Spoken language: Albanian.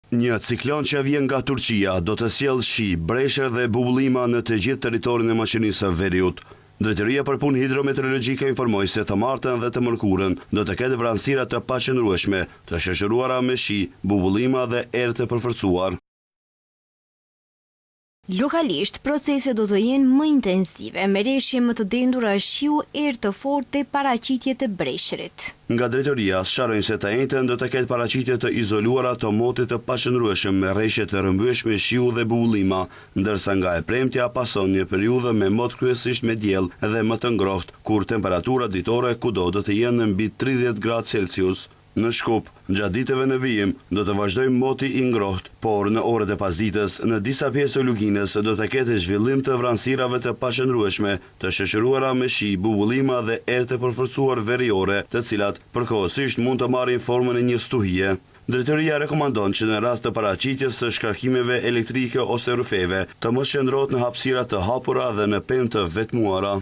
Një ciklon që vjen nga Turqia do të sjellë shi, breshër dhe bubullima në të gjithë territorin e maqenisë së veriut. Drejtoria për punë hidrometeorologjike informoi se të martën dhe të mërkurën do të ketë vranësira të paqëndrueshme, të shoqëruara me shi, bubullima dhe erë të përforcuar. Lokalisht, proceset do të jenë më intensive, merreshje më të dendura shiu, erë të fortë dhe paraqitje të breshërit. Nga drejtoria sqarojnë se të njëjtën do të ketë paraqitje të izoluara të motit të paqëndrueshëm me rreshje të rrëmbyeshme shiu dhe bubullima, ndërsa nga e premtja pason një periudhë me mot kryesisht me diell dhe më të ngrohtë, kur temperaturat ditore kudo do të jenë mbi 30 gradë Celsius. Në Shkup, gjatë ditëve në vijim, do të vazhdojë moti i ngrohtë, por në orët e pasdites, në disa pjesë të Luginës do të ketë zhvillim të vranësirave të paqëndrueshme, të shoqëruara me shi, bubullima dhe erë të përforcuar veriore, të cilat përkohësisht mund të marrin formën e një stuhie. Drejtoria rekomandon që në rast të paraqitjes së shkarkimeve elektrike ose rufeve, të mos qëndrohet në hapësira të hapura dhe në pemë të vetmuara.